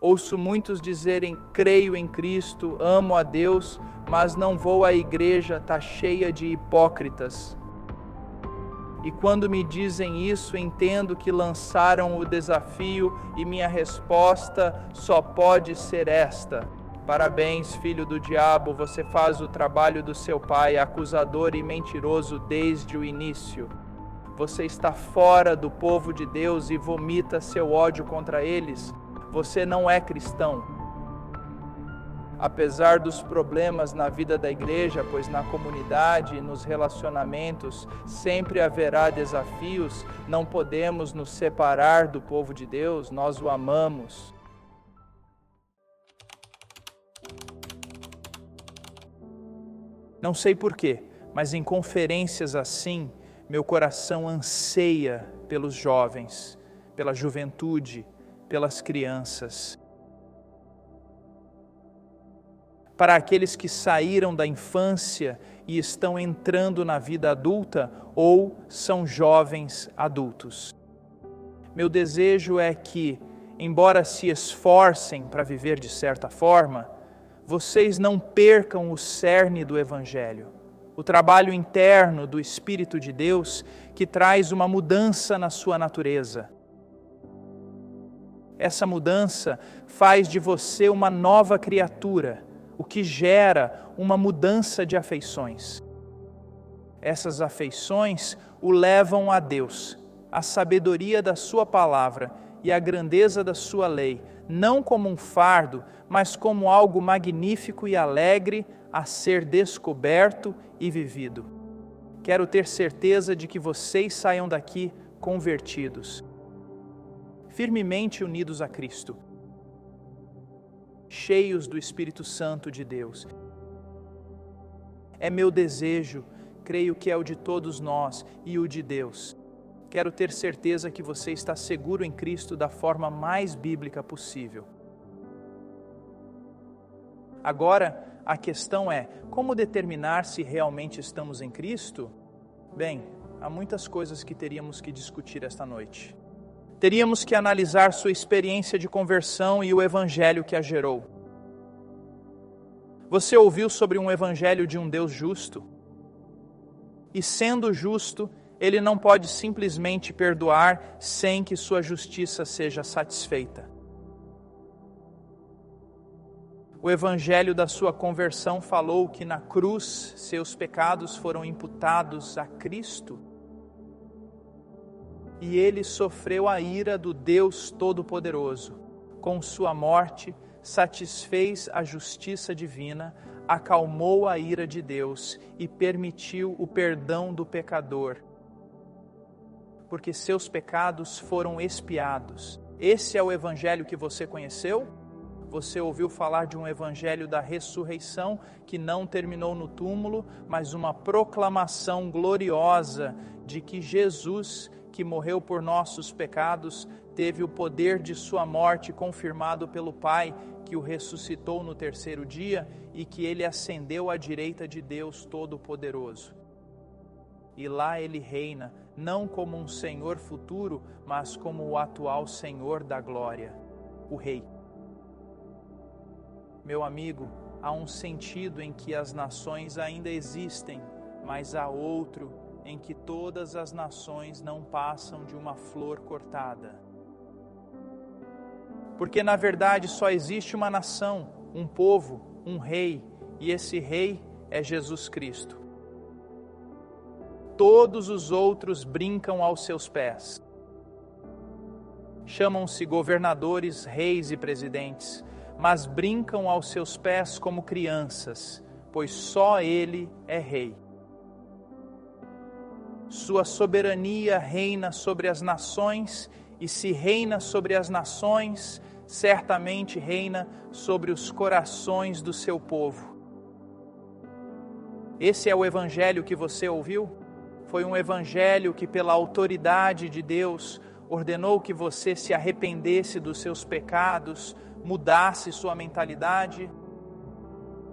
Ouço muitos dizerem: creio em Cristo, amo a Deus, mas não vou à igreja, está cheia de hipócritas. E quando me dizem isso, entendo que lançaram o desafio e minha resposta só pode ser esta: parabéns, filho do diabo, você faz o trabalho do seu pai, acusador e mentiroso desde o início. Você está fora do povo de Deus e vomita seu ódio contra eles. Você não é cristão. Apesar dos problemas na vida da igreja, pois na comunidade e nos relacionamentos sempre haverá desafios, não podemos nos separar do povo de Deus, nós o amamos. Não sei porquê, mas em conferências assim, meu coração anseia pelos jovens, pela juventude, pelas crianças. Para aqueles que saíram da infância e estão entrando na vida adulta ou são jovens adultos. Meu desejo é que, embora se esforcem para viver de certa forma, vocês não percam o cerne do Evangelho, o trabalho interno do Espírito de Deus que traz uma mudança na sua natureza. Essa mudança faz de você uma nova criatura, o que gera uma mudança de afeições. Essas afeições o levam a Deus, a sabedoria da sua palavra e a grandeza da sua lei, não como um fardo, mas como algo magnífico e alegre a ser descoberto e vivido. Quero ter certeza de que vocês saiam daqui convertidos, firmemente unidos a Cristo, cheios do Espírito Santo de Deus. É meu desejo, creio que é o de todos nós e o de Deus. Quero ter certeza que você está seguro em Cristo da forma mais bíblica possível. Agora, a questão é, como determinar se realmente estamos em Cristo? Bem, há muitas coisas que teríamos que discutir esta noite. Teríamos que analisar sua experiência de conversão e o evangelho que a gerou. Você ouviu sobre um evangelho de um Deus justo? E sendo justo, Ele não pode simplesmente perdoar sem que sua justiça seja satisfeita. O evangelho da sua conversão falou que na cruz seus pecados foram imputados a Cristo e ele sofreu a ira do Deus Todo-Poderoso. Com sua morte, satisfez a justiça divina, acalmou a ira de Deus e permitiu o perdão do pecador, porque seus pecados foram expiados. Esse é o evangelho que você conheceu? Você ouviu falar de um evangelho da ressurreição que não terminou no túmulo, mas uma proclamação gloriosa de que Jesus, que morreu por nossos pecados, teve o poder de sua morte confirmado pelo Pai, que o ressuscitou no terceiro dia e que ele ascendeu à direita de Deus Todo-Poderoso. E lá ele reina, não como um Senhor futuro, mas como o atual Senhor da glória, o Rei. Meu amigo, há um sentido em que as nações ainda existem, mas há outro em que todas as nações não passam de uma flor cortada. Porque na verdade só existe uma nação, um povo, um rei, e esse rei é Jesus Cristo. Todos os outros brincam aos seus pés. Chamam-se governadores, reis e presidentes, mas brincam aos seus pés como crianças, pois só Ele é Rei. Sua soberania reina sobre as nações, e se reina sobre as nações, certamente reina sobre os corações do seu povo. Esse é o evangelho que você ouviu? Foi um evangelho que, pela autoridade de Deus, ordenou que você se arrependesse dos seus pecados, mudasse sua mentalidade?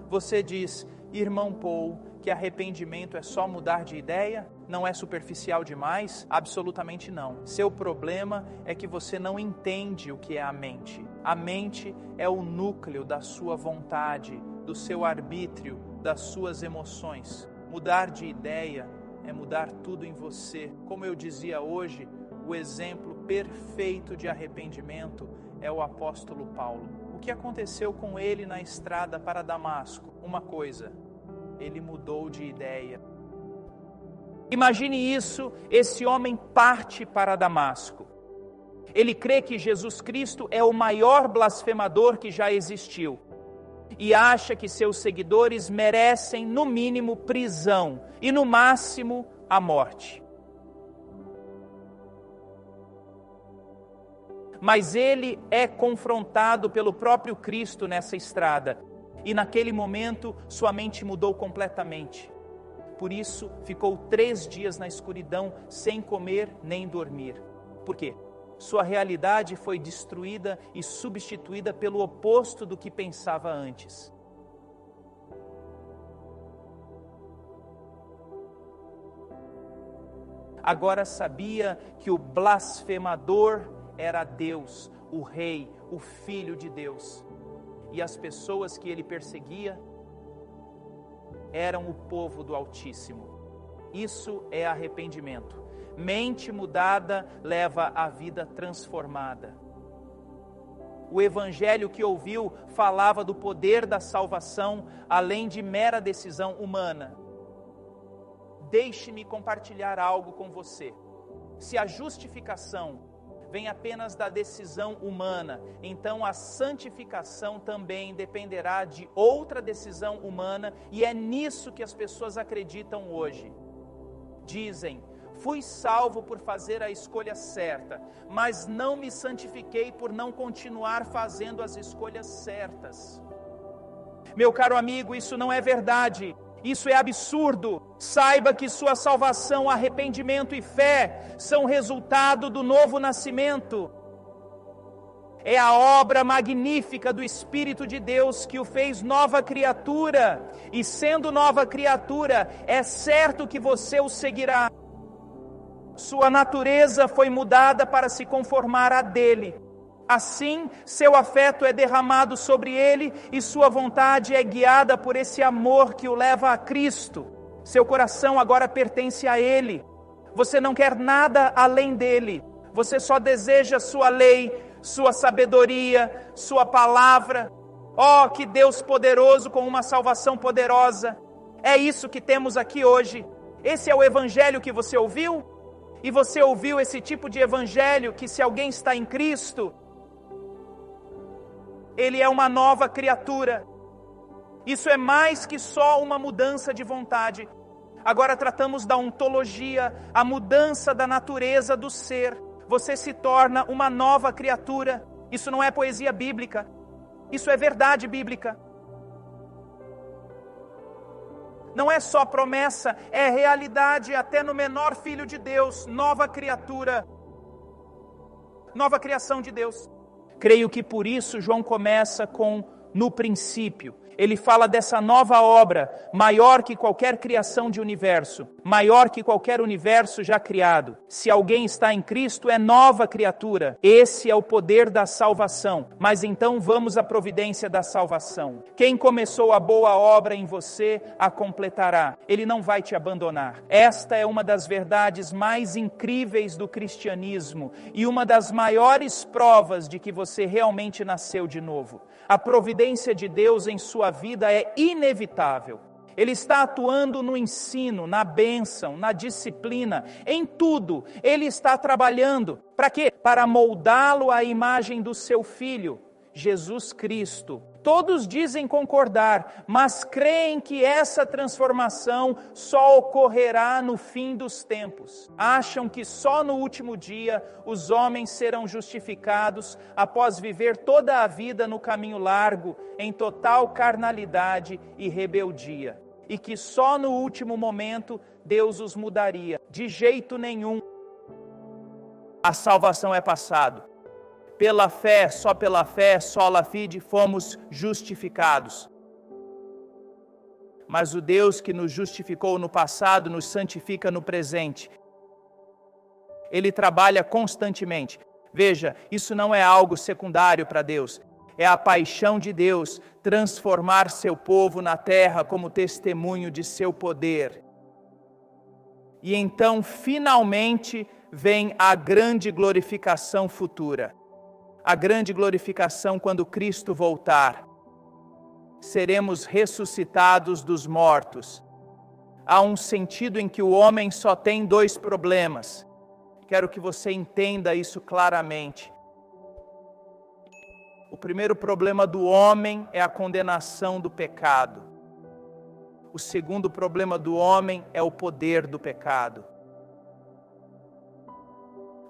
Você diz, irmão Paul, que arrependimento é só mudar de ideia? Não é superficial demais? Absolutamente não. Seu problema é que você não entende o que é a mente. A mente é o núcleo da sua vontade, do seu arbítrio, das suas emoções. Mudar de ideia é mudar tudo em você. Como eu dizia hoje, o exemplo perfeito de arrependimento é o apóstolo Paulo. O que aconteceu com ele na estrada para Damasco? Uma coisa, ele mudou de ideia. Imagine isso, esse homem parte para Damasco. Ele crê que Jesus Cristo é o maior blasfemador que já existiu e acha que seus seguidores merecem, no mínimo, prisão e, no máximo, a morte. Mas ele é confrontado pelo próprio Cristo nessa estrada e, naquele momento, sua mente mudou completamente. Por isso, ficou 3 dias na escuridão, sem comer nem dormir. Por quê? Sua realidade foi destruída e substituída pelo oposto do que pensava antes. Agora sabia que o blasfemador era Deus, o Rei, o Filho de Deus. E as pessoas que ele perseguia eram o povo do Altíssimo. Isso é arrependimento. Mente mudada leva a vida transformada. O evangelho que ouviu falava do poder da salvação, além de mera decisão humana. Deixe-me compartilhar algo com você. Se a justificação vem apenas da decisão humana, então a santificação também dependerá de outra decisão humana, e é nisso que as pessoas acreditam hoje. Dizem: fui salvo por fazer a escolha certa, mas não me santifiquei por não continuar fazendo as escolhas certas. Meu caro amigo, isso não é verdade. Isso é absurdo. Saiba que sua salvação, arrependimento e fé são resultado do novo nascimento. É a obra magnífica do Espírito de Deus que o fez nova criatura. E sendo nova criatura, é certo que você o seguirá. Sua natureza foi mudada para se conformar à dele. Assim, seu afeto é derramado sobre ele e sua vontade é guiada por esse amor que o leva a Cristo. Seu coração agora pertence a ele. Você não quer nada além dele. Você só deseja sua lei, sua sabedoria, sua palavra. Oh, que Deus poderoso com uma salvação poderosa. É isso que temos aqui hoje. Esse é o evangelho que você ouviu? E você ouviu esse tipo de evangelho que, se alguém está em Cristo, ele é uma nova criatura. Isso é mais que só uma mudança de vontade. Agora tratamos da ontologia, a mudança da natureza do ser. Você se torna uma nova criatura. Isso não é poesia bíblica. Isso é verdade bíblica. Não é só promessa, é realidade até no menor filho de Deus, nova criatura, nova criação de Deus. Creio que por isso João começa com no princípio. Ele fala dessa nova obra, maior que qualquer criação de universo, maior que qualquer universo já criado. Se alguém está em Cristo, é nova criatura. Esse é o poder da salvação. Mas então vamos à providência da salvação. Quem começou a boa obra em você, a completará. Ele não vai te abandonar. Esta é uma das verdades mais incríveis do cristianismo e uma das maiores provas de que você realmente nasceu de novo. A providência de Deus em sua vida é inevitável. Ele está atuando no ensino, na bênção, na disciplina, em tudo. Ele está trabalhando. Para quê? Para moldá-lo à imagem do seu Filho, Jesus Cristo. Todos dizem concordar, mas creem que essa transformação só ocorrerá no fim dos tempos. Acham que só no último dia os homens serão justificados após viver toda a vida no caminho largo, em total carnalidade e rebeldia. E que só no último momento Deus os mudaria. De jeito nenhum. A salvação é passado. Pela fé, sola fide, fomos justificados. Mas o Deus que nos justificou no passado, nos santifica no presente. Ele trabalha constantemente. Veja, isso não é algo secundário para Deus. É a paixão de Deus transformar seu povo na terra como testemunho de seu poder. E então, finalmente, vem a grande glorificação futura. A grande glorificação quando Cristo voltar. Seremos ressuscitados dos mortos. Há um sentido em que o homem só tem 2 problemas. Quero que você entenda isso claramente. O primeiro problema do homem é a condenação do pecado. O segundo problema do homem é o poder do pecado.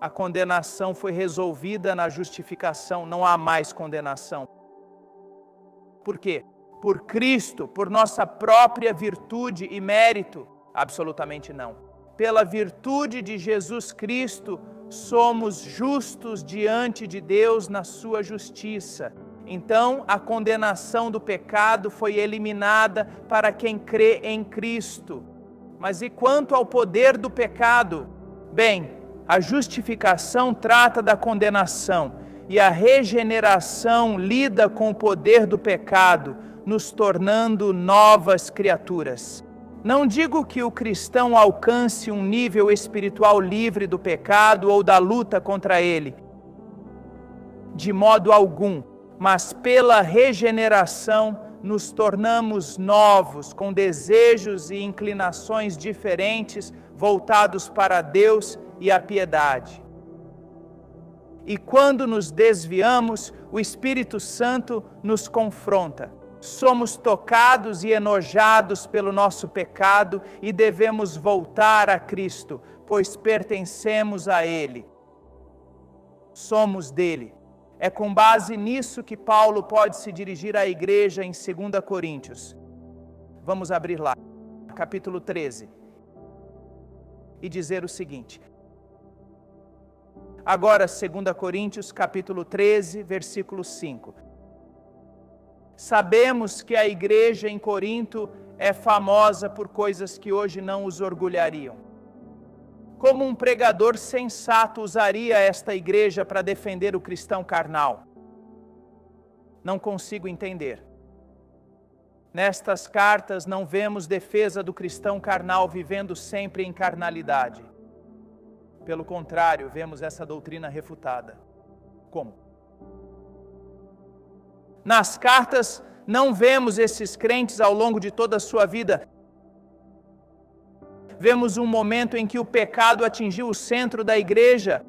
A condenação foi resolvida na justificação, não há mais condenação. Por quê? Por Cristo, por nossa própria virtude e mérito? Absolutamente não. Pela virtude de Jesus Cristo, somos justos diante de Deus na sua justiça. Então, a condenação do pecado foi eliminada para quem crê em Cristo. Mas e quanto ao poder do pecado? Bem, a justificação trata da condenação e a regeneração lida com o poder do pecado, nos tornando novas criaturas. Não digo que o cristão alcance um nível espiritual livre do pecado ou da luta contra ele. De modo algum, mas pela regeneração nos tornamos novos, com desejos e inclinações diferentes, voltados para Deus e a piedade. E quando nos desviamos, o Espírito Santo nos confronta. Somos tocados e enojados pelo nosso pecado e devemos voltar a Cristo, pois pertencemos a Ele. Somos dele. É com base nisso que Paulo pode se dirigir à igreja em 2 Coríntios. Vamos abrir lá, capítulo 13, e dizer o seguinte. Agora, 2 Coríntios, capítulo 13, versículo 5. Sabemos que a igreja em Corinto é famosa por coisas que hoje não os orgulhariam. Como um pregador sensato usaria esta igreja para defender o cristão carnal? Não consigo entender. Nestas cartas não vemos defesa do cristão carnal vivendo sempre em carnalidade. Pelo contrário, vemos essa doutrina refutada. Como? Nas cartas, não vemos esses crentes ao longo de toda a sua vida. Vemos um momento em que o pecado atingiu o centro da igreja.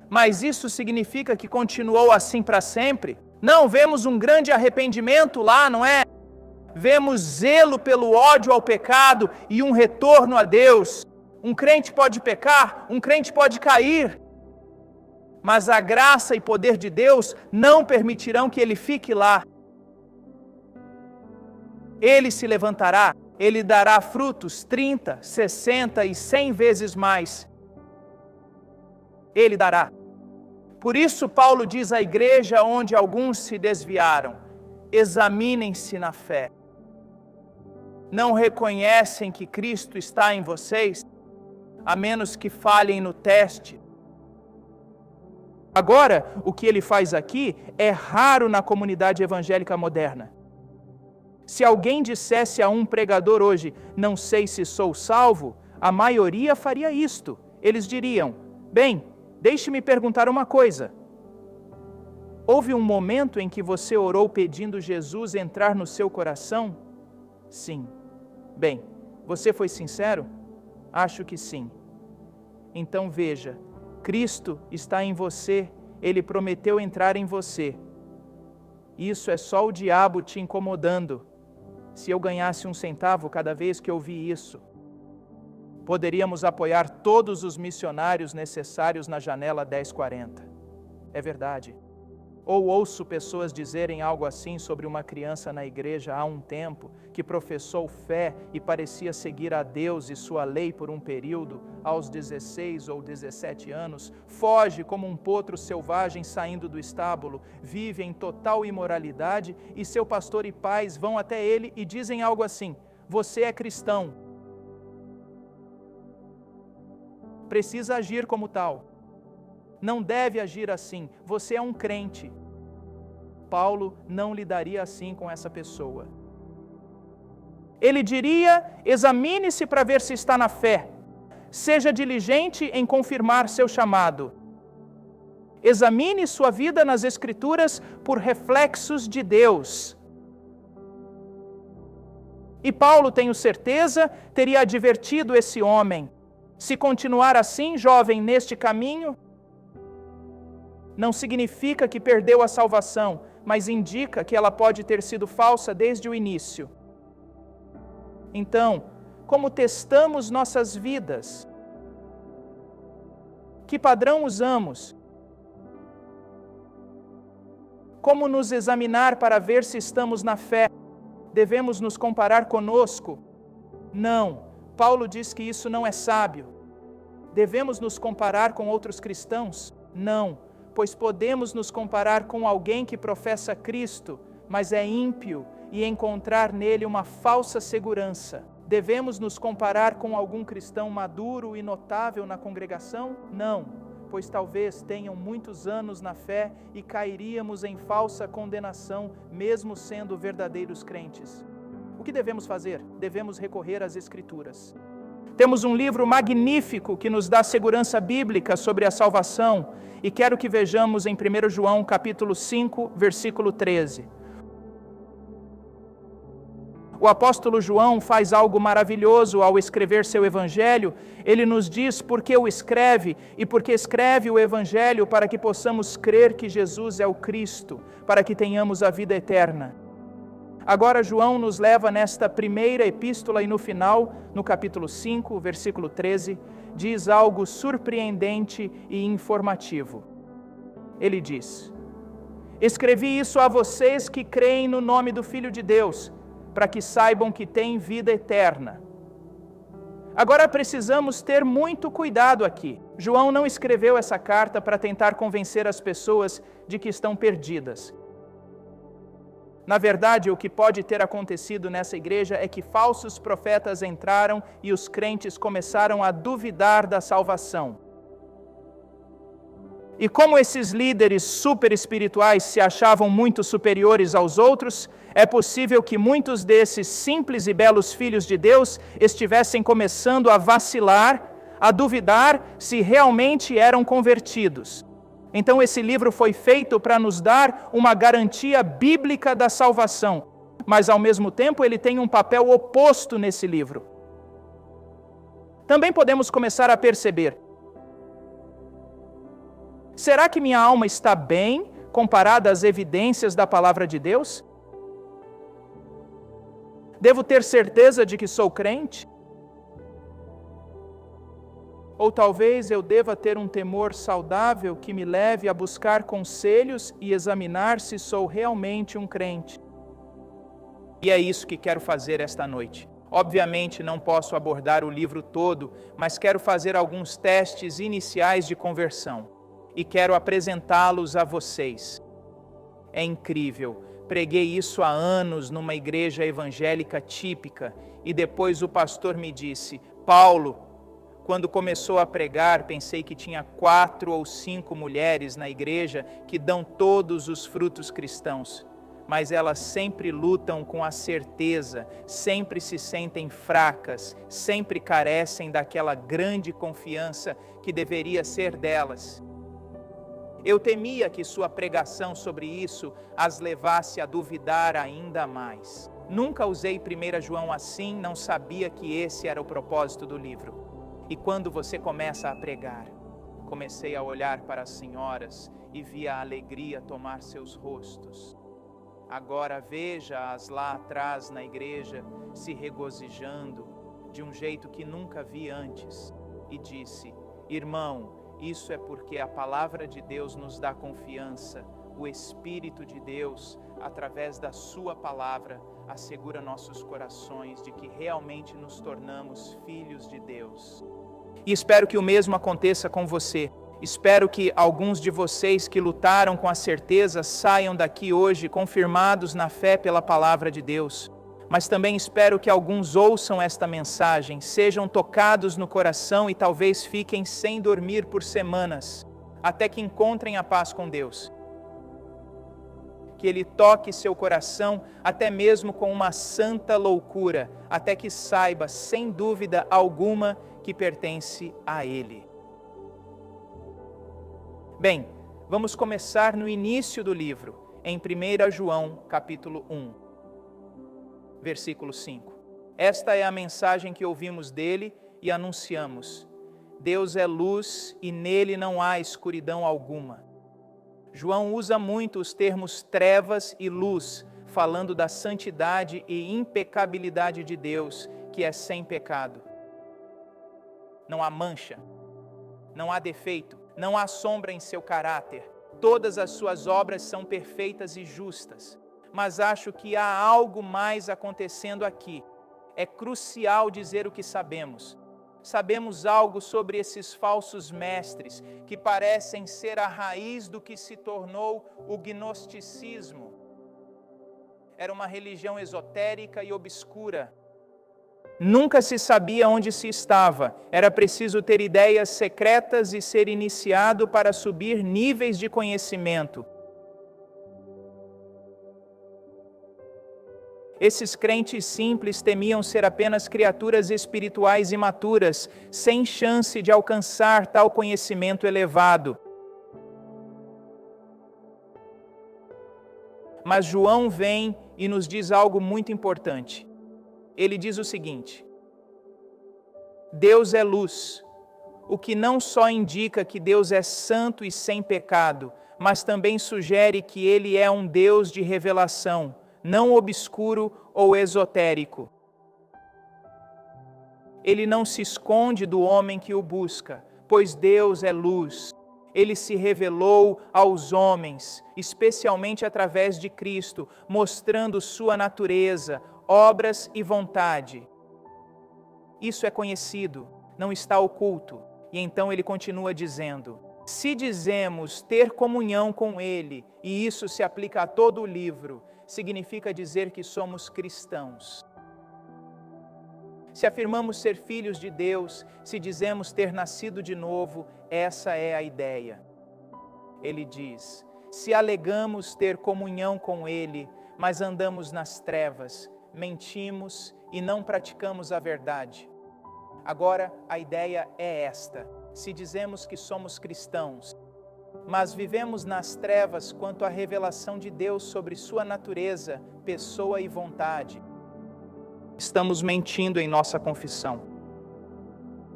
Mas isso significa que continuou assim para sempre? Não, vemos um grande arrependimento lá, não é? Vemos zelo pelo ódio ao pecado e um retorno a Deus. Um crente pode pecar, um crente pode cair. Mas a graça e poder de Deus não permitirão que ele fique lá. Ele se levantará, ele dará frutos 30, 60 e 100 vezes mais. Ele dará. Por isso Paulo diz à igreja onde alguns se desviaram: examinem-se na fé. Não reconhecem que Cristo está em vocês, a menos que falhem no teste. Agora, o que ele faz aqui é raro na comunidade evangélica moderna. Se alguém dissesse a um pregador hoje, não sei se sou salvo, a maioria faria isto. Eles diriam, bem, deixe-me perguntar uma coisa. Houve um momento em que você orou pedindo Jesus entrar no seu coração? Sim. Bem, você foi sincero? Acho que sim. Então veja, Cristo está em você, Ele prometeu entrar em você. Isso é só o diabo te incomodando. Se eu ganhasse 1 centavo cada vez que eu ouvi isso, poderíamos apoiar todos os missionários necessários na janela 1040. É verdade. Ou ouço pessoas dizerem algo assim sobre uma criança na igreja há um tempo, que professou fé e parecia seguir a Deus e sua lei por um período, aos 16 ou 17 anos, foge como um potro selvagem saindo do estábulo, vive em total imoralidade e seu pastor e pais vão até ele e dizem algo assim, você é cristão. Precisa agir como tal. não deve agir assim, você é um crente. Paulo não lidaria assim com essa pessoa. Ele diria: examine-se para ver se está na fé, seja diligente em confirmar seu chamado. Examine sua vida nas Escrituras por reflexos de Deus. E Paulo, tenho certeza, teria advertido esse homem: se continuar assim, jovem, neste caminho, não significa que perdeu a salvação, mas indica que ela pode ter sido falsa desde o início. Então, como testamos nossas vidas? Que padrão usamos? Como nos examinar para ver se estamos na fé? Devemos nos comparar conosco? Não. Paulo diz que isso não é sábio. Devemos nos comparar com outros cristãos? Não, pois podemos nos comparar com alguém que professa Cristo, mas é ímpio, e encontrar nele uma falsa segurança. Devemos nos comparar com algum cristão maduro e notável na congregação? Não, pois talvez tenham muitos anos na fé e cairíamos em falsa condenação, mesmo sendo verdadeiros crentes. O que devemos fazer? Devemos recorrer às Escrituras. Temos um livro magnífico que nos dá segurança bíblica sobre a salvação, e quero que vejamos em 1 João capítulo 5, versículo 13. O apóstolo João faz algo maravilhoso ao escrever seu evangelho. Ele nos diz por que o escreve, e porque escreve o evangelho para que possamos crer que Jesus é o Cristo, para que tenhamos a vida eterna. Agora João nos leva nesta primeira epístola e no final, no capítulo 5, versículo 13, diz algo surpreendente e informativo. Ele diz: escrevi isso a vocês que creem no nome do Filho de Deus, para que saibam que têm vida eterna. Agora precisamos ter muito cuidado aqui. João não escreveu essa carta para tentar convencer as pessoas de que estão perdidas. Na verdade, o que pode ter acontecido nessa igreja é que falsos profetas entraram e os crentes começaram a duvidar da salvação. E como esses líderes super espirituais se achavam muito superiores aos outros, é possível que muitos desses simples e belos filhos de Deus estivessem começando a vacilar, a duvidar se realmente eram convertidos. Então esse livro foi feito para nos dar uma garantia bíblica da salvação, mas ao mesmo tempo ele tem um papel oposto nesse livro. Também podemos começar a perceber: será que minha alma está bem comparada às evidências da palavra de Deus? Devo ter certeza de que sou crente? Ou talvez eu deva ter um temor saudável que me leve a buscar conselhos e examinar se sou realmente um crente. E é isso que quero fazer esta noite. Obviamente não posso abordar o livro todo, mas quero fazer alguns testes iniciais de conversão. E quero apresentá-los a vocês. É incrível. Preguei isso há anos numa igreja evangélica típica, e depois o pastor me disse: Paulo, quando começou a pregar, pensei que tinha 4 ou 5 mulheres na igreja que dão todos os frutos cristãos, mas elas sempre lutam com a certeza, sempre se sentem fracas, sempre carecem daquela grande confiança que deveria ser delas. Eu temia que sua pregação sobre isso as levasse a duvidar ainda mais. Nunca usei 1 João assim, não sabia que esse era o propósito do livro. E quando você começa a pregar, comecei a olhar para as senhoras e vi a alegria tomar seus rostos. Agora veja-as lá atrás na igreja se regozijando de um jeito que nunca vi antes. E disse: irmão, isso é porque a palavra de Deus nos dá confiança. O Espírito de Deus, através da sua palavra, assegura nossos corações de que realmente nos tornamos filhos de Deus. E espero que o mesmo aconteça com você. Espero que alguns de vocês que lutaram com a certeza saiam daqui hoje confirmados na fé pela palavra de Deus. Mas também espero que alguns ouçam esta mensagem, sejam tocados no coração e talvez fiquem sem dormir por semanas, até que encontrem a paz com Deus. Que Ele toque seu coração até mesmo com uma santa loucura, até que saiba, sem dúvida alguma, que pertence a Ele. Bem, vamos começar no início do livro, em 1 João, capítulo 1, versículo 5. Esta é a mensagem que ouvimos dele e anunciamos. Deus é luz e nele não há escuridão alguma. João usa muito os termos trevas e luz, falando da santidade e impecabilidade de Deus, que é sem pecado. Não há mancha, não há defeito, não há sombra em seu caráter. Todas as suas obras são perfeitas e justas. Mas acho que há algo mais acontecendo aqui. É crucial dizer o que sabemos. Sabemos algo sobre esses falsos mestres que parecem ser a raiz do que se tornou o gnosticismo. Era uma religião esotérica e obscura. Nunca se sabia onde se estava. Era preciso ter ideias secretas e ser iniciado para subir níveis de conhecimento. Esses crentes simples temiam ser apenas criaturas espirituais imaturas, sem chance de alcançar tal conhecimento elevado. Mas João vem e nos diz algo muito importante. Ele diz o seguinte: Deus é luz, o que não só indica que Deus é santo e sem pecado, mas também sugere que Ele é um Deus de revelação, não obscuro ou esotérico. Ele não se esconde do homem que o busca, pois Deus é luz. Ele se revelou aos homens, especialmente através de Cristo, mostrando sua natureza, obras e vontade. Isso é conhecido, não está oculto. E então ele continua dizendo: se dizemos ter comunhão com Ele, e isso se aplica a todo o livro, significa dizer que somos cristãos. Se afirmamos ser filhos de Deus, se dizemos ter nascido de novo, essa é a ideia. Ele diz: se alegamos ter comunhão com Ele, mas andamos nas trevas, mentimos e não praticamos a verdade. Agora, a ideia é esta: se dizemos que somos cristãos, mas vivemos nas trevas quanto à revelação de Deus sobre sua natureza, pessoa e vontade, estamos mentindo em nossa confissão.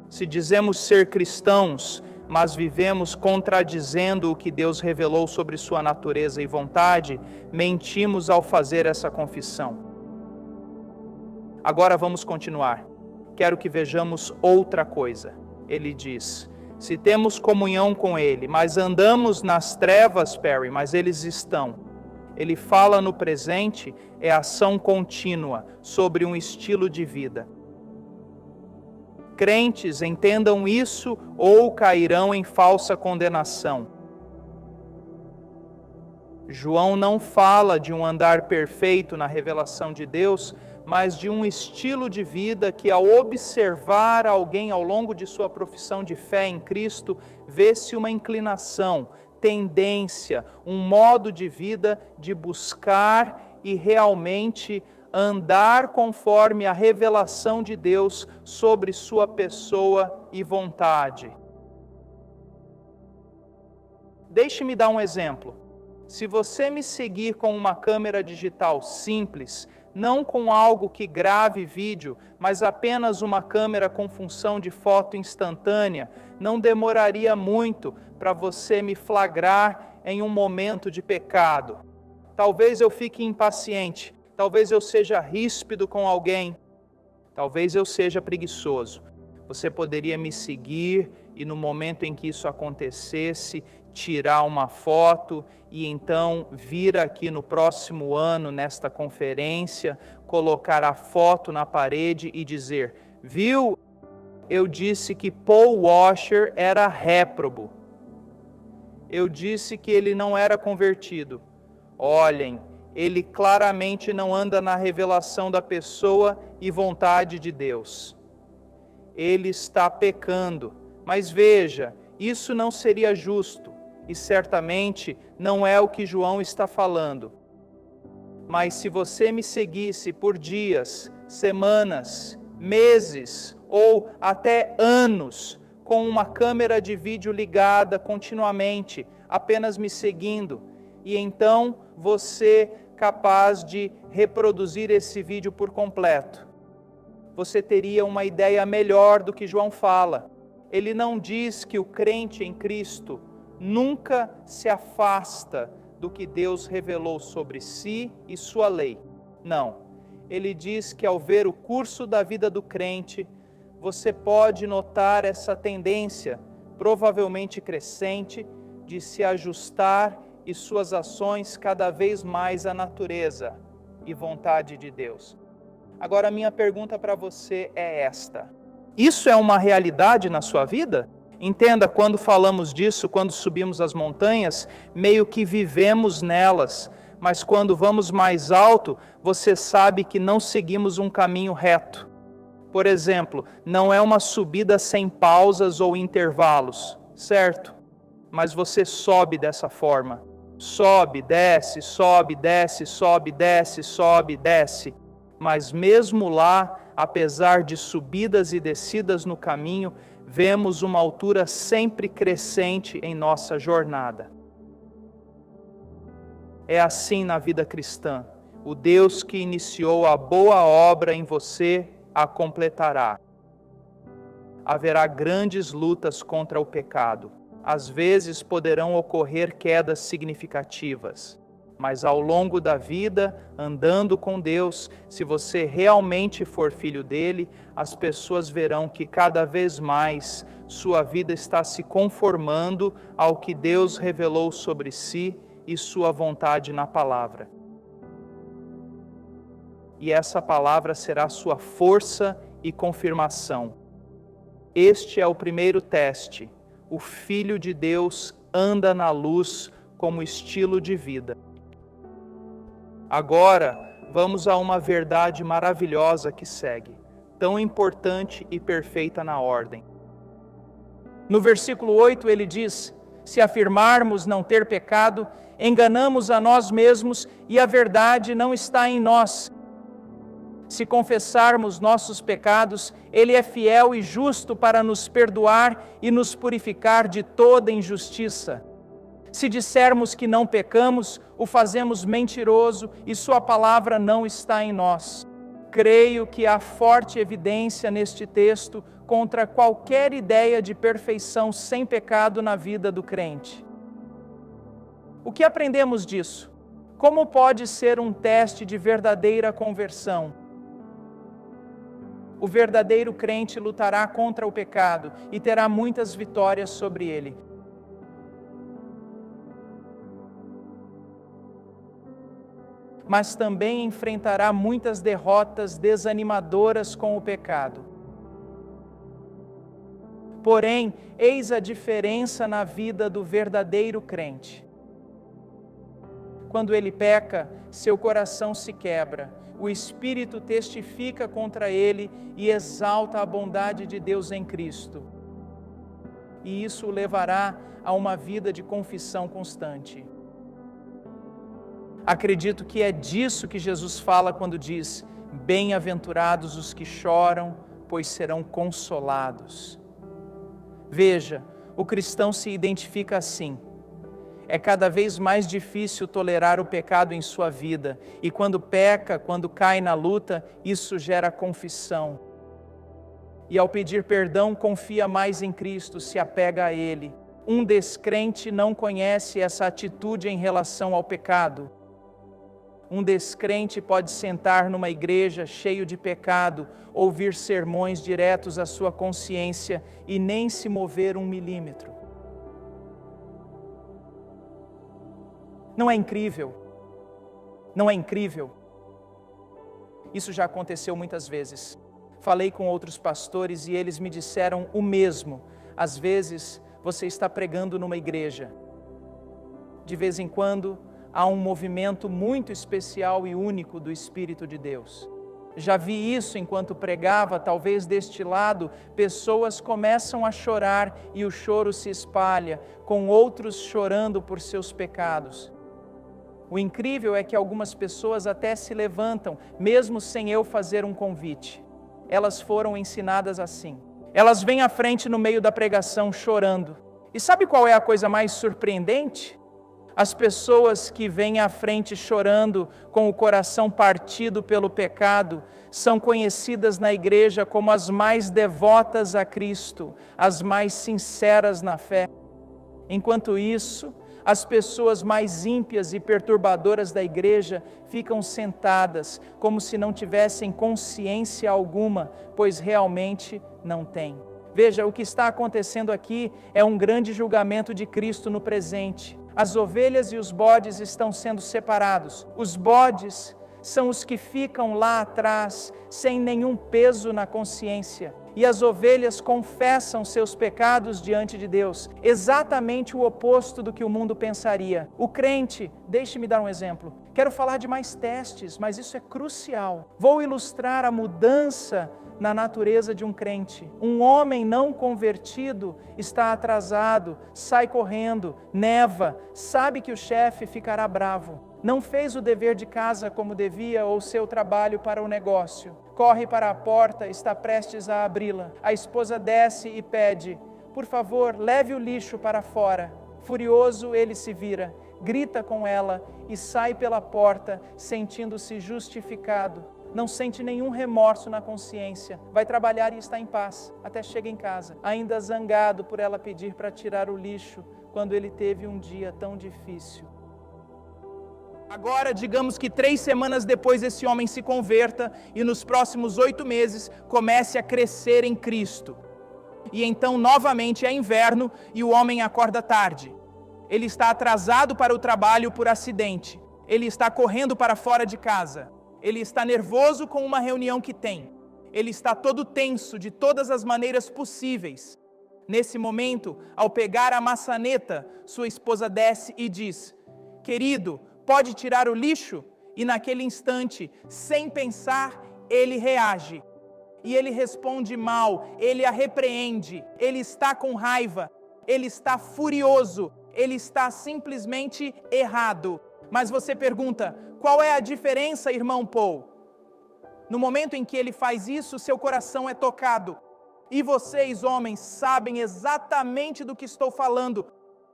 Se dizemos ser cristãos, mas vivemos contradizendo o que Deus revelou sobre sua natureza e vontade, mentimos ao fazer essa confissão. Agora vamos continuar. Quero que vejamos outra coisa. Ele diz: se temos comunhão com Ele, mas andamos nas trevas, Perry, mas eles estão. Ele fala no presente, é ação contínua sobre um estilo de vida. Crentes entendam isso ou cairão em falsa condenação. João não fala de um andar perfeito na revelação de Deus, mas de um estilo de vida que, ao observar alguém ao longo de sua profissão de fé em Cristo, vê-se uma inclinação, tendência, um modo de vida de buscar e realmente andar conforme a revelação de Deus sobre sua pessoa e vontade. Deixe-me dar um exemplo. Se você me seguir com uma câmera digital simples, não com algo que grave vídeo, mas apenas uma câmera com função de foto instantânea, não demoraria muito para você me flagrar em um momento de pecado. Talvez eu fique impaciente, talvez eu seja ríspido com alguém, talvez eu seja preguiçoso. Você poderia me seguir e no momento em que isso acontecesse, tirar uma foto e então vir aqui no próximo ano, nesta conferência, colocar a foto na parede e dizer: viu, eu disse que Paul Washer era réprobo. Eu disse que ele não era convertido. Olhem, ele claramente não anda na revelação da pessoa e vontade de Deus. Ele está pecando. Mas veja, Isso não seria justo e certamente não é o que João está falando. Mas se você me seguisse por dias, semanas, meses ou até anos, com uma câmera de vídeo ligada continuamente, apenas me seguindo, e então você capaz de reproduzir esse vídeo por completo, você teria uma ideia melhor do que João fala. Ele não diz que o crente em Cristo nunca se afasta do que Deus revelou sobre si e sua lei. Não. Ele diz que ao ver o curso da vida do crente, você pode notar essa tendência, provavelmente crescente, de se ajustar e suas ações cada vez mais à natureza e vontade de Deus. Agora, a minha pergunta para você é esta: isso é uma realidade na sua vida? Entenda, quando falamos disso, quando subimos as montanhas, meio que vivemos nelas, mas quando vamos mais alto, você sabe que não seguimos um caminho reto. Por exemplo, não é uma subida sem pausas ou intervalos, certo? Mas você sobe dessa forma. Sobe, desce, sobe, desce, sobe, desce, sobe, desce. Mas mesmo lá, apesar de subidas e descidas no caminho, vemos uma altura sempre crescente em nossa jornada. É assim na vida cristã. O Deus que iniciou a boa obra em você a completará. Haverá grandes lutas contra o pecado. Às vezes poderão ocorrer quedas significativas. Mas ao longo da vida, andando com Deus, se você realmente for filho dele, as pessoas verão que cada vez mais sua vida está se conformando ao que Deus revelou sobre si e sua vontade na palavra. E essa palavra será sua força e confirmação. Este é o primeiro teste. O Filho de Deus anda na luz como estilo de vida. Agora, vamos a uma verdade maravilhosa que segue, tão importante e perfeita na ordem. No versículo 8 ele diz: se afirmarmos não ter pecado, enganamos a nós mesmos e a verdade não está em nós. Se confessarmos nossos pecados, Ele é fiel e justo para nos perdoar e nos purificar de toda injustiça. Se dissermos que não pecamos, o fazemos mentiroso e sua palavra não está em nós. Creio que há forte evidência neste texto contra qualquer ideia de perfeição sem pecado na vida do crente. O que aprendemos disso? Como pode ser um teste de verdadeira conversão? O verdadeiro crente lutará contra o pecado e terá muitas vitórias sobre ele. Mas também enfrentará muitas derrotas desanimadoras com o pecado. Porém, eis a diferença na vida do verdadeiro crente. Quando ele peca, seu coração se quebra. O Espírito testifica contra ele e exalta a bondade de Deus em Cristo. E isso o levará a uma vida de confissão constante. Acredito que é disso que Jesus fala quando diz: bem-aventurados os que choram, pois serão consolados. Veja, o cristão se identifica assim. É cada vez mais difícil tolerar o pecado em sua vida, e quando peca, quando cai na luta, isso gera confissão. E ao pedir perdão, confia mais em Cristo, se apega a Ele. Um descrente não conhece essa atitude em relação ao pecado. Um descrente pode sentar numa igreja cheio de pecado, ouvir sermões diretos à sua consciência e nem se mover 1 milímetro. Não é incrível? Não é incrível? Isso já aconteceu muitas vezes. Falei com outros pastores e eles me disseram o mesmo. Às vezes, você está pregando numa igreja. De vez em quando, há um movimento muito especial e único do Espírito de Deus. Já vi isso enquanto pregava, talvez deste lado, pessoas começam a chorar e o choro se espalha, com outros chorando por seus pecados. O incrível é que algumas pessoas até se levantam, mesmo sem eu fazer um convite. Elas foram ensinadas assim. Elas vêm à frente no meio da pregação chorando. E sabe qual é a coisa mais surpreendente? As pessoas que vêm à frente chorando, com o coração partido pelo pecado, são conhecidas na igreja como as mais devotas a Cristo, as mais sinceras na fé. Enquanto isso, as pessoas mais ímpias e perturbadoras da igreja ficam sentadas, como se não tivessem consciência alguma, pois realmente não têm. Veja, o que está acontecendo aqui é um grande julgamento de Cristo no presente. As ovelhas e os bodes estão sendo separados. Os bodes são os que ficam lá atrás, sem nenhum peso na consciência. E as ovelhas confessam seus pecados diante de Deus. Exatamente o oposto do que o mundo pensaria. O crente, deixe-me dar um exemplo. Quero falar de mais testes, mas isso é crucial. Vou ilustrar a mudança na natureza de um crente. Um homem não convertido está atrasado, sai correndo, neva, sabe que o chefe ficará bravo. Não fez o dever de casa como devia ou seu trabalho para o negócio. Corre para a porta, está prestes a abri-la. A esposa desce e pede: por favor, leve o lixo para fora. Furioso, ele se vira, grita com ela e sai pela porta, sentindo-se justificado. Não sente nenhum remorso na consciência, vai trabalhar e está em paz, até chega em casa, ainda zangado por ela pedir para tirar o lixo, quando ele teve um dia tão difícil. Agora, digamos que 3 semanas depois esse homem se converta e nos próximos 8 meses comece a crescer em Cristo. E então novamente é inverno e o homem acorda tarde. Ele está atrasado para o trabalho por acidente, ele está correndo para fora de casa. Ele está nervoso com uma reunião que tem. Ele está todo tenso de todas as maneiras possíveis. Nesse momento, ao pegar a maçaneta, sua esposa desce e diz: querido, pode tirar o lixo? E naquele instante, sem pensar, ele reage. E ele responde mal, ele a repreende, ele está com raiva, ele está furioso, ele está simplesmente errado. Mas você pergunta: qual é a diferença, irmão Paul? No momento em que ele faz isso, seu coração é tocado. E vocês, homens, sabem exatamente do que estou falando.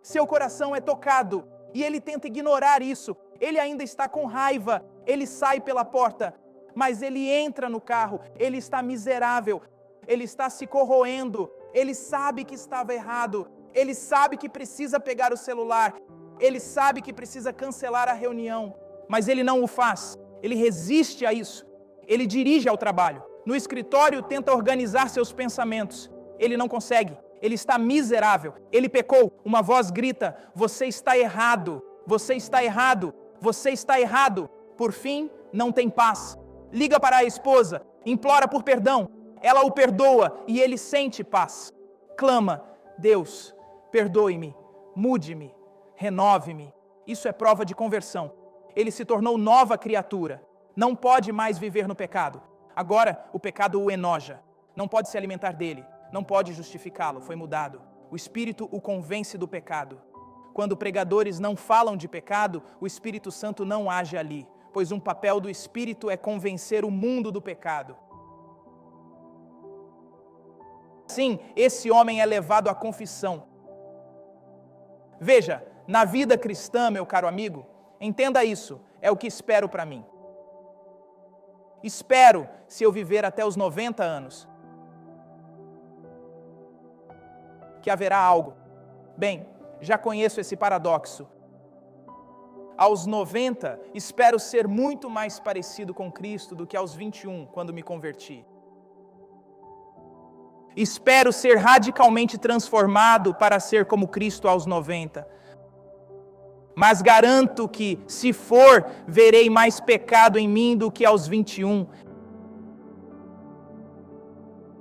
Seu coração é tocado. E ele tenta ignorar isso. Ele ainda está com raiva. Ele sai pela porta. Mas ele entra no carro. Ele está miserável. Ele está se corroendo. Ele sabe que estava errado. Ele sabe que precisa pegar o celular. Ele sabe que precisa cancelar a reunião. Mas ele não o faz, ele resiste a isso, ele dirige ao trabalho, no escritório tenta organizar seus pensamentos, ele não consegue, ele está miserável, ele pecou, uma voz grita: você está errado, você está errado, você está errado. Por fim, não tem paz, liga para a esposa, implora por perdão, ela o perdoa e ele sente paz, clama: Deus, perdoe-me, mude-me, renove-me. Isso é prova de conversão. Ele se tornou nova criatura. Não pode mais viver no pecado. Agora, o pecado o enoja. Não pode se alimentar dele. Não pode justificá-lo. Foi mudado. O Espírito o convence do pecado. Quando pregadores não falam de pecado, o Espírito Santo não age ali, pois um papel do Espírito é convencer o mundo do pecado. Assim, esse homem é levado à confissão. Veja, na vida cristã, meu caro amigo, entenda isso, é o que espero para mim. Espero, se eu viver até os 90 anos, que haverá algo. Bem, já conheço esse paradoxo. Aos 90, espero ser muito mais parecido com Cristo do que aos 21, quando me converti. Espero ser radicalmente transformado para ser como Cristo aos 90. Mas garanto que, se for, verei mais pecado em mim do que aos 21.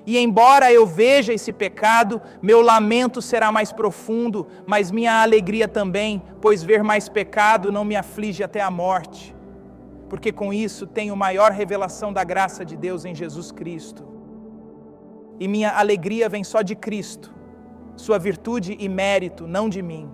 E embora eu veja esse pecado, meu lamento será mais profundo, mas minha alegria também, pois ver mais pecado não me aflige até a morte. porque com isso tenho maior revelação da graça de Deus em Jesus Cristo. E minha alegria vem só de Cristo, sua virtude e mérito, não de mim.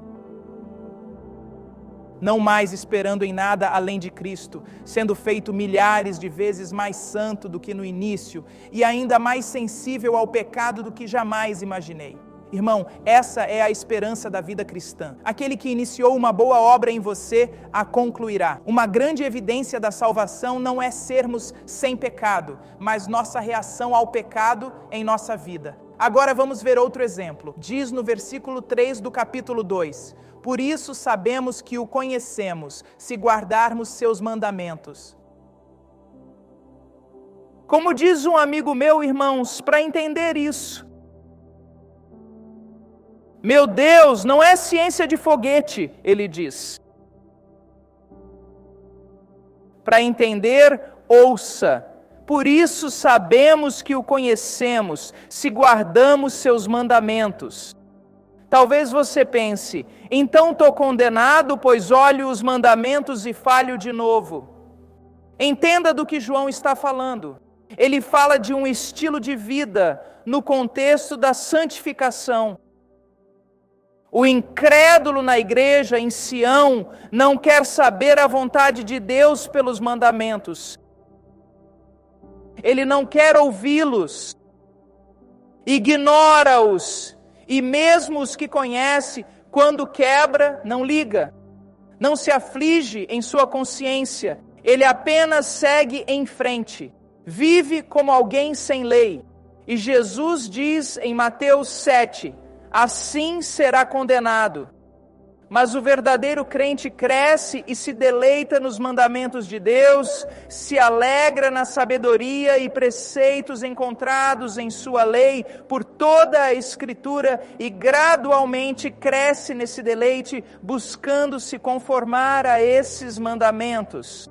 Não mais esperando em nada além de Cristo, sendo feito milhares de vezes mais santo do que no início e ainda mais sensível ao pecado do que jamais imaginei. Irmão, essa é a esperança da vida cristã. Aquele que iniciou uma boa obra em você, a concluirá. Uma grande evidência da salvação não é sermos sem pecado, mas nossa reação ao pecado em nossa vida. Agora vamos ver outro exemplo. Diz no versículo 3 do capítulo 2: por isso sabemos que o conhecemos, se guardarmos seus mandamentos. Como diz um amigo meu, irmãos, para entender isso, meu Deus, não é ciência de foguete, ele diz. Para entender, ouça. Por isso sabemos que o conhecemos, se guardamos seus mandamentos. Talvez você pense, então estou condenado, pois olho os mandamentos e falho de novo. Entenda do que João está falando. Ele fala de um estilo de vida no contexto da santificação. O incrédulo na igreja, em Sião, não quer saber a vontade de Deus pelos mandamentos. Ele não quer ouvi-los, ignora-os, e mesmo os que conhece, quando quebra, não liga, não se aflige em sua consciência, ele apenas segue em frente, vive como alguém sem lei. E Jesus diz em Mateus 7, assim será condenado. Mas o verdadeiro crente cresce e se deleita nos mandamentos de Deus, se alegra na sabedoria e preceitos encontrados em sua lei por toda a Escritura e gradualmente cresce nesse deleite, buscando se conformar a esses mandamentos.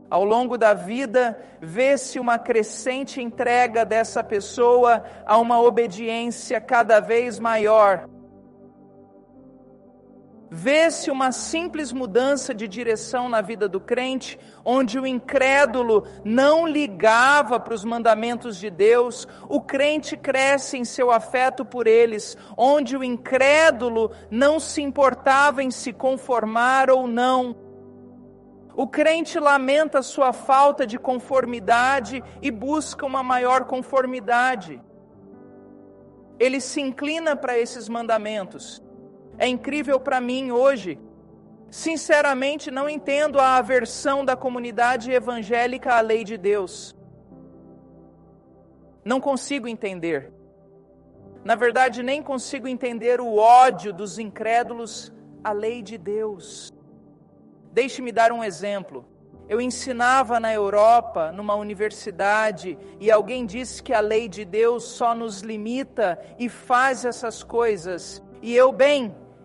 Ao longo da vida, vê-se uma crescente entrega dessa pessoa a uma obediência cada vez maior. Vê-se uma simples mudança de direção na vida do crente, onde o incrédulo não ligava para os mandamentos de Deus, o crente cresce em seu afeto por eles, onde o incrédulo não se importava em se conformar ou não. O crente lamenta sua falta de conformidade e busca uma maior conformidade. Ele se inclina para esses mandamentos. É incrível para mim hoje. Sinceramente, não entendo a aversão da comunidade evangélica à lei de Deus. Não consigo entender. Na verdade, nem consigo entender o ódio dos incrédulos à lei de Deus. Deixe-me dar um exemplo. Eu ensinava na Europa, numa universidade, e alguém disse que a lei de Deus só nos limita e faz essas coisas. E eu,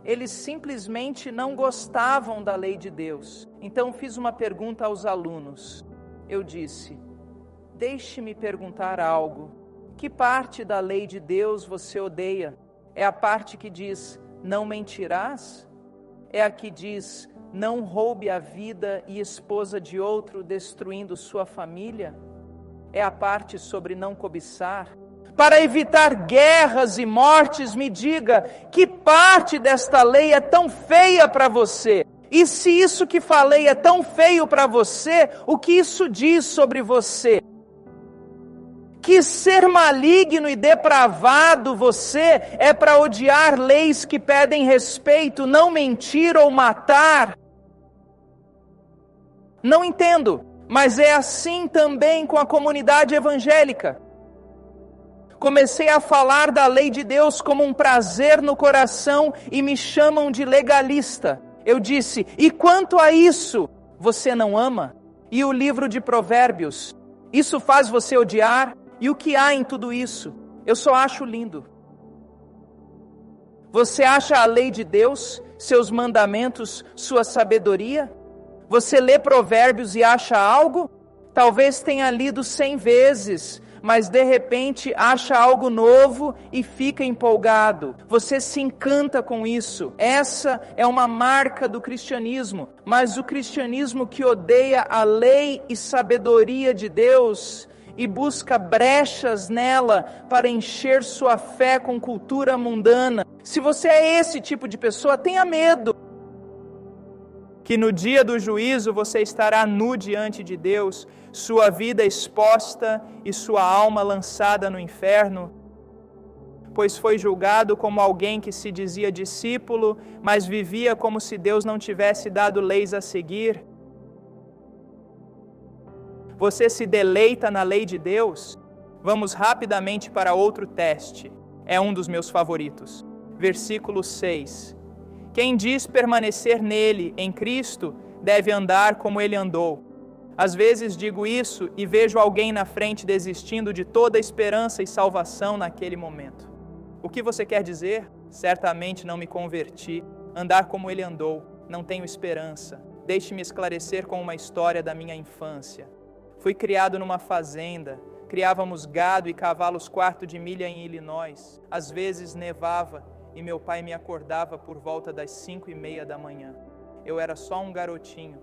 eles simplesmente não gostavam da lei de Deus. Então fiz uma pergunta aos alunos. Eu disse, deixe-me perguntar algo. Que parte da lei de Deus você odeia? É a parte que diz, não mentirás? É a que diz, não roube a vida e esposa de outro, destruindo sua família? É a parte sobre não cobiçar? Para evitar guerras e mortes, me diga, que parte desta lei é tão feia para você? E se isso que falei é tão feio para você, o que isso diz sobre você? Que ser maligno e depravado você é para odiar leis que pedem respeito, não mentir ou matar? Não entendo, mas é assim também com a comunidade evangélica. Comecei a falar da lei de Deus como um prazer no coração e me chamam de legalista. Eu disse, e quanto a isso, você não ama? E o livro de Provérbios, isso faz você odiar? E o que há em tudo isso? Eu só acho lindo. Você acha a lei de Deus, seus mandamentos, sua sabedoria? Você lê Provérbios e acha algo? Talvez tenha lido 100 vezes, mas de repente acha algo novo e fica empolgado. Você se encanta com isso. Essa é uma marca do cristianismo, mas o cristianismo que odeia a lei e sabedoria de Deus e busca brechas nela para encher sua fé com cultura mundana. Se você é esse tipo de pessoa, tenha medo. Que no dia do juízo você estará nu diante de Deus, sua vida exposta e sua alma lançada no inferno, pois foi julgado como alguém que se dizia discípulo, mas vivia como se Deus não tivesse dado leis a seguir. Você se deleita na lei de Deus? Vamos rapidamente para outro teste. É um dos meus favoritos. Versículo 6. Quem diz permanecer nele, em Cristo, deve andar como ele andou. Às vezes digo isso e vejo alguém na frente desistindo de toda esperança e salvação naquele momento. O que você quer dizer? Certamente não me converti. Andar como ele andou. Não tenho esperança. Deixe-me esclarecer com uma história da minha infância. Fui criado numa fazenda, criávamos gado e cavalos 1/4 de milha em Illinois. Às vezes nevava e meu pai me acordava por volta das 5:30 da manhã. Eu era só um garotinho,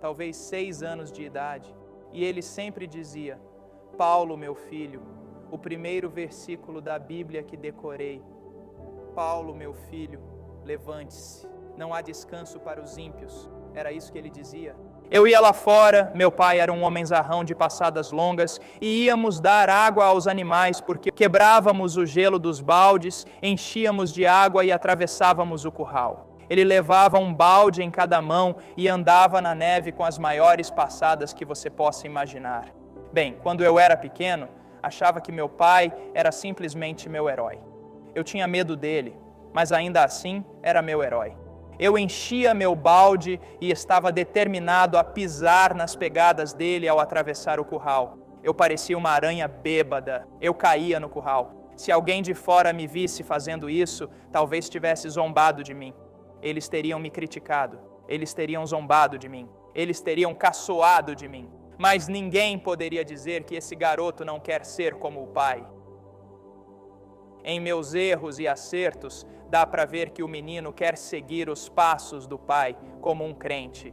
talvez 6 anos de idade, e ele sempre dizia: Paulo, meu filho, o primeiro versículo da Bíblia que decorei. Paulo, meu filho, levante-se, não há descanso para os ímpios. Era isso que ele dizia. Eu ia lá fora, meu pai era um homenzarrão de passadas longas, e íamos dar água aos animais, porque quebrávamos o gelo dos baldes, enchíamos de água e atravessávamos o curral. Ele levava um balde em cada mão e andava na neve com as maiores passadas que você possa imaginar. Bem, quando eu era pequeno, achava que meu pai era simplesmente meu herói. Eu tinha medo dele, mas ainda assim era meu herói. Eu enchia meu balde e estava determinado a pisar nas pegadas dele ao atravessar o curral. Eu parecia uma aranha bêbada. Eu caía no curral. Se alguém de fora me visse fazendo isso, talvez tivesse zombado de mim. Eles teriam me criticado. Eles teriam zombado de mim. Eles teriam caçoado de mim. Mas ninguém poderia dizer que esse garoto não quer ser como o pai. Em meus erros e acertos, dá para ver que o menino quer seguir os passos do pai como um crente.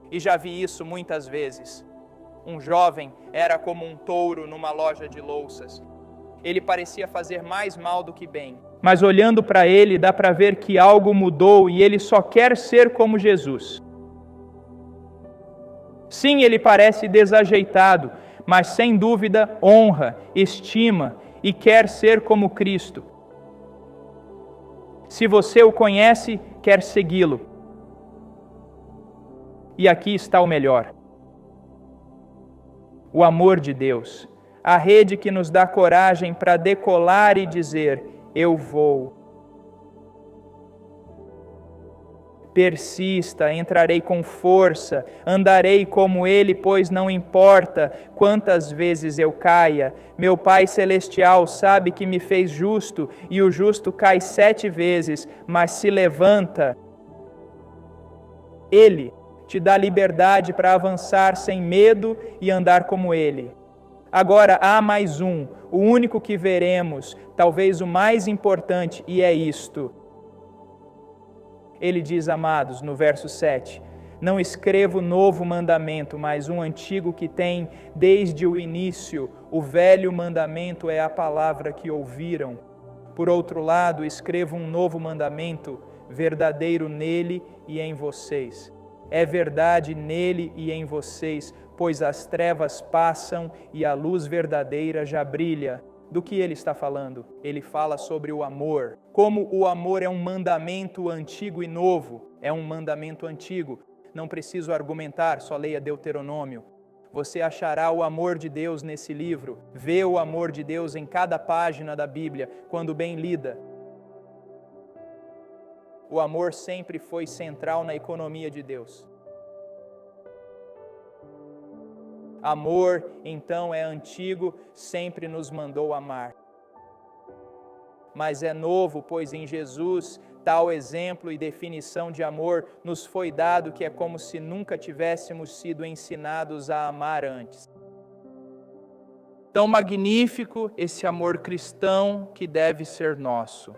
E já vi isso muitas vezes. Um jovem era como um touro numa loja de louças. Ele parecia fazer mais mal do que bem. Mas olhando para ele, dá para ver que algo mudou e ele só quer ser como Jesus. Sim, ele parece desajeitado, mas sem dúvida honra, estima e quer ser como Cristo. Se você o conhece, quer segui-lo. E aqui está o melhor. O amor de Deus, a rede que nos dá coragem para decolar e dizer: eu vou. Persista, entrarei com força, andarei como Ele, pois não importa quantas vezes eu caia. Meu Pai Celestial sabe que me fez justo, e o justo cai 7 vezes, mas se levanta. Ele te dá liberdade para avançar sem medo e andar como Ele. Agora há mais um, o único que veremos, talvez o mais importante, e é isto. Ele diz, amados, no verso 7, não escrevo novo mandamento, mas um antigo que tem desde o início. O velho mandamento é a palavra que ouviram. Por outro lado, escrevo um novo mandamento, verdadeiro nele e em vocês. É verdade nele e em vocês, pois as trevas passam e a luz verdadeira já brilha. Do que ele está falando? Ele fala sobre o amor. Como o amor é um mandamento antigo e novo. É um mandamento antigo. Não preciso argumentar, só leia Deuteronômio. Você achará o amor de Deus nesse livro. Vê o amor de Deus em cada página da Bíblia, quando bem lida. O amor sempre foi central na economia de Deus. Amor, então, é antigo, sempre nos mandou amar. Mas é novo, pois em Jesus, tal exemplo e definição de amor nos foi dado que é como se nunca tivéssemos sido ensinados a amar antes. Tão magnífico esse amor cristão que deve ser nosso.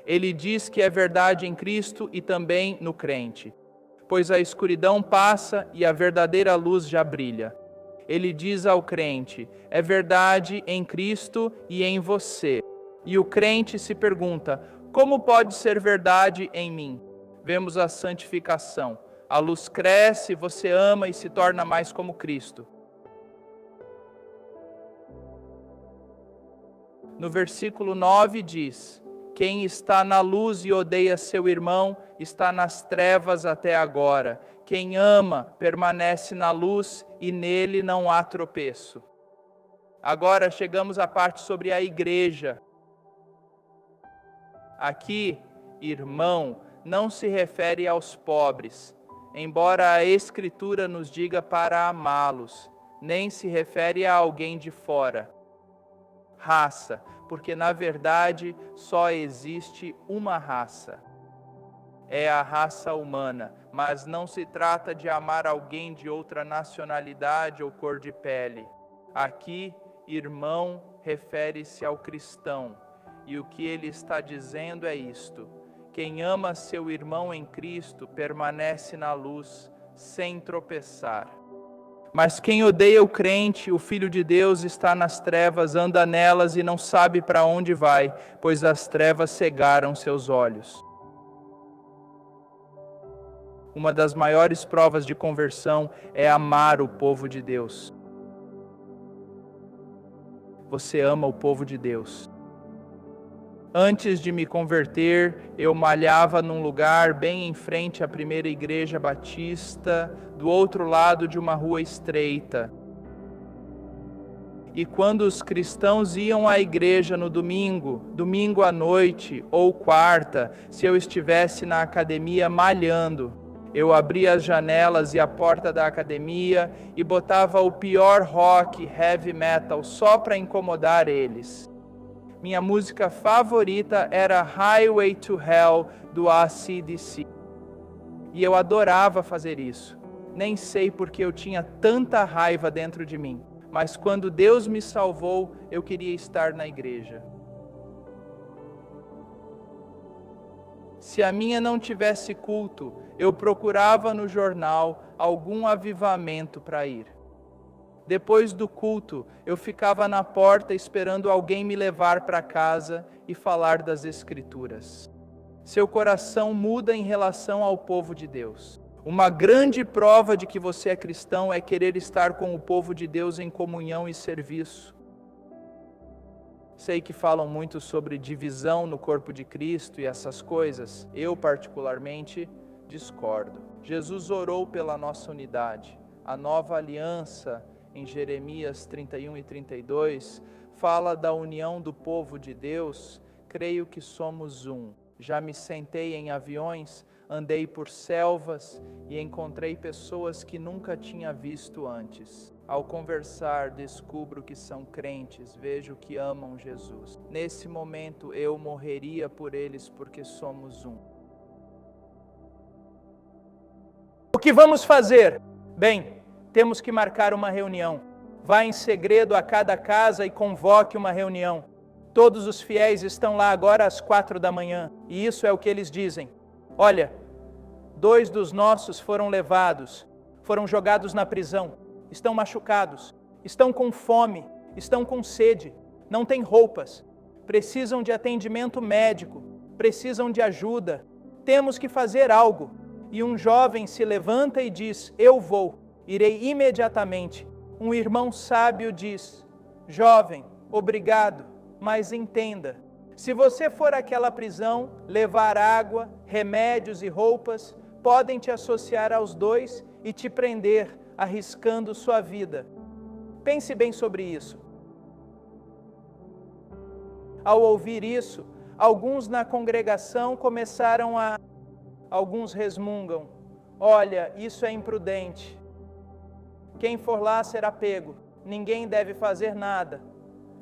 Ele diz que é verdade em Cristo e também no crente, pois a escuridão passa e a verdadeira luz já brilha. Ele diz ao crente, é verdade em Cristo e em você. E o crente se pergunta, como pode ser verdade em mim? Vemos a santificação. A luz cresce, você ama e se torna mais como Cristo. No versículo 9 diz, quem está na luz e odeia seu irmão, está nas trevas até agora. Quem ama, permanece na luz e nele não há tropeço. Agora chegamos à parte sobre a igreja. Aqui, irmão, não se refere aos pobres, embora a Escritura nos diga para amá-los, nem se refere a alguém de fora. Raça, porque na verdade só existe uma raça. É a raça humana, mas não se trata de amar alguém de outra nacionalidade ou cor de pele. Aqui, irmão refere-se ao cristão, e o que ele está dizendo é isto: quem ama seu irmão em Cristo permanece na luz, sem tropeçar. Mas quem odeia o crente, o Filho de Deus, está nas trevas, anda nelas e não sabe para onde vai, pois as trevas cegaram seus olhos. Uma das maiores provas de conversão é amar o povo de Deus. Você ama o povo de Deus. Antes de me converter, eu malhava num lugar bem em frente à primeira igreja batista, do outro lado de uma rua estreita. E quando os cristãos iam à igreja no domingo à noite ou quarta, se eu estivesse na academia malhando, eu abria as janelas e a porta da academia e botava o pior rock, heavy metal, só para incomodar eles. Minha música favorita era Highway to Hell, do AC/DC. E eu adorava fazer isso. Nem sei porque eu tinha tanta raiva dentro de mim. Mas quando Deus me salvou, eu queria estar na igreja. Se a minha não tivesse culto, eu procurava no jornal algum avivamento para ir. Depois do culto, eu ficava na porta esperando alguém me levar para casa e falar das Escrituras. Seu coração muda em relação ao povo de Deus. Uma grande prova de que você é cristão é querer estar com o povo de Deus em comunhão e serviço. Sei que falam muito sobre divisão no corpo de Cristo e essas coisas. Eu, particularmente, discordo. Jesus orou pela nossa unidade. A nova aliança, em Jeremias 31 e 32, fala da união do povo de Deus. Creio que somos um. Já me sentei em aviões, andei por selvas e encontrei pessoas que nunca tinha visto antes. Ao conversar, descubro que são crentes, vejo que amam Jesus. Nesse momento, eu morreria por eles porque somos um. O que vamos fazer? Bem, temos que marcar uma reunião. Vá em segredo a cada casa e convoque uma reunião. Todos os fiéis estão lá agora às 4 da manhã. E isso é o que eles dizem. Olha, 2 dos nossos foram levados, foram jogados na prisão, estão machucados, estão com fome, estão com sede, não têm roupas, precisam de atendimento médico, precisam de ajuda. Temos que fazer algo. E um jovem se levanta e diz, eu vou. Irei imediatamente. Um irmão sábio diz, jovem, obrigado, mas entenda, se você for àquela prisão, levar água, remédios e roupas, podem te associar aos 2 e te prender, arriscando sua vida. Pense bem sobre isso. Ao ouvir isso, alguns na congregação começaram a... Alguns resmungam, olha, isso é imprudente. Quem for lá será pego, ninguém deve fazer nada.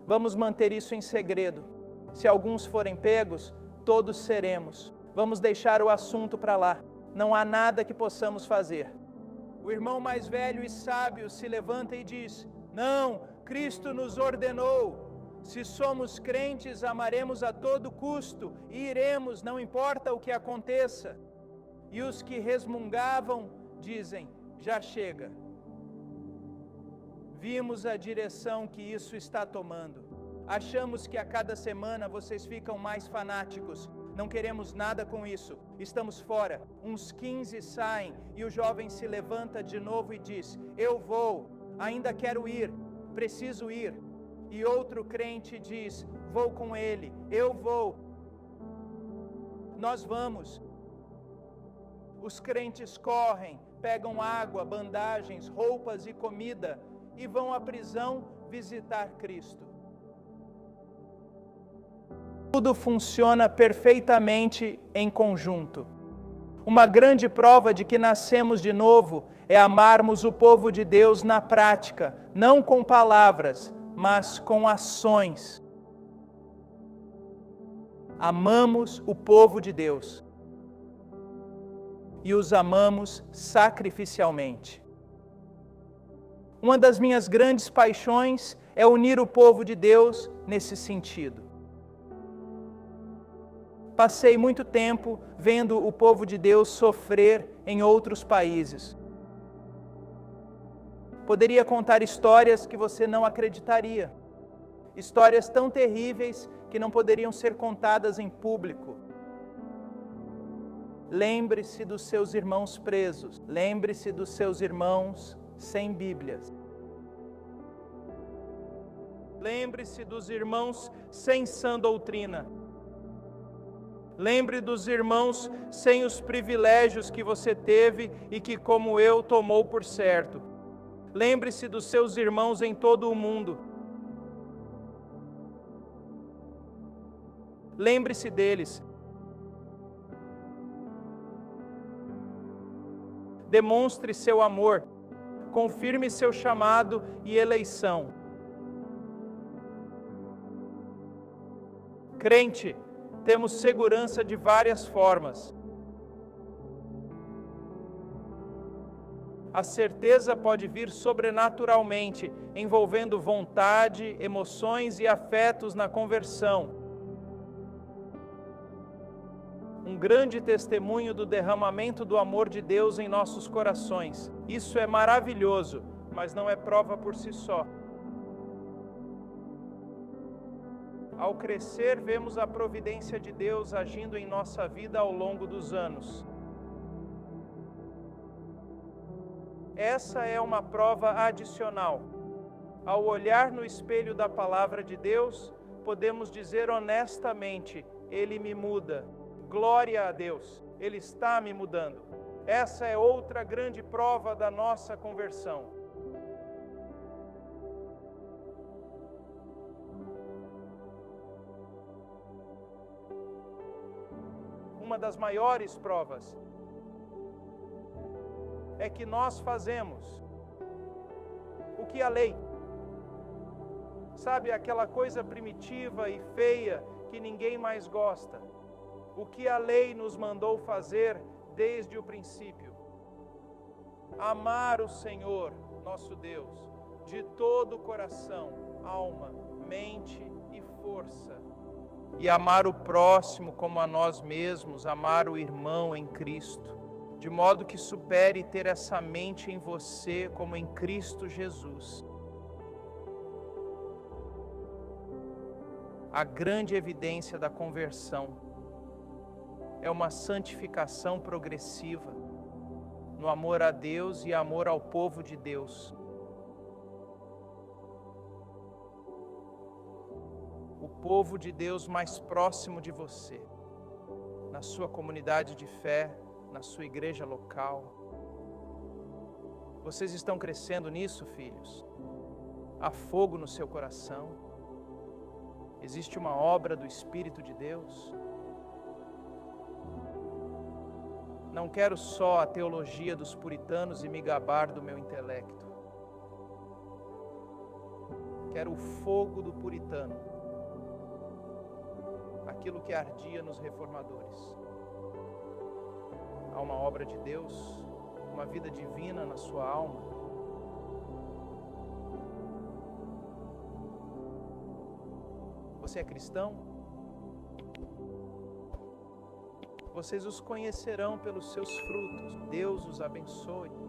Vamos manter isso em segredo. Se alguns forem pegos, todos seremos. Vamos deixar o assunto para lá. Não há nada que possamos fazer. O irmão mais velho e sábio se levanta e diz, não, Cristo nos ordenou. Se somos crentes, amaremos a todo custo e iremos, não importa o que aconteça. E os que resmungavam dizem: já chega. Vimos a direção que isso está tomando. Achamos que a cada semana vocês ficam mais fanáticos. Não queremos nada com isso. Estamos fora. Uns 15 saem e o jovem se levanta de novo e diz: eu vou, ainda quero ir, preciso ir. E outro crente diz: vou com ele, eu vou. Nós vamos. Os crentes correm, pegam água, bandagens, roupas e comida e vão à prisão visitar Cristo. Tudo funciona perfeitamente em conjunto. Uma grande prova de que nascemos de novo é amarmos o povo de Deus na prática, não com palavras, mas com ações. Amamos o povo de Deus e os amamos sacrificialmente. Uma das minhas grandes paixões é unir o povo de Deus nesse sentido. Passei muito tempo vendo o povo de Deus sofrer em outros países. Poderia contar histórias que você não acreditaria. Histórias tão terríveis que não poderiam ser contadas em público. Lembre-se dos seus irmãos presos. Lembre-se dos seus irmãos sem Bíblias. Lembre-se dos irmãos sem sã doutrina. Lembre dos irmãos sem os privilégios que você teve e que, como eu, tomou por certo. Lembre-se dos seus irmãos em todo o mundo. Lembre-se deles. Demonstre seu amor. Confirme seu chamado e eleição. Crente, temos segurança de várias formas. A certeza pode vir sobrenaturalmente, envolvendo vontade, emoções e afetos na conversão. Um grande testemunho do derramamento do amor de Deus em nossos corações. Isso é maravilhoso, mas não é prova por si só. Ao crescer, vemos a providência de Deus agindo em nossa vida ao longo dos anos. Essa é uma prova adicional. Ao olhar no espelho da palavra de Deus, podemos dizer honestamente: Ele me muda. Glória a Deus, Ele está me mudando. Essa é outra grande prova da nossa conversão. Uma das maiores provas é que nós fazemos o que a lei, sabe, aquela coisa primitiva e feia que ninguém mais gosta, o que a lei nos mandou fazer desde o princípio: amar o Senhor, nosso Deus, de todo o coração, alma, mente e força. E amar o próximo como a nós mesmos, amar o irmão em Cristo, de modo que supere ter essa mente em você como em Cristo Jesus. A grande evidência da conversão é uma santificação progressiva no amor a Deus e amor ao povo de Deus. O povo de Deus mais próximo de você, na sua comunidade de fé, na sua igreja local. Vocês estão crescendo nisso, filhos? Há fogo no seu coração? Existe uma obra do Espírito de Deus? Não quero só a teologia dos puritanos e me gabar do meu intelecto. Quero o fogo do puritano, aquilo que ardia nos reformadores. Há uma obra de Deus, uma vida divina na sua alma. Você é cristão? Vocês os conhecerão pelos seus frutos. Deus os abençoe.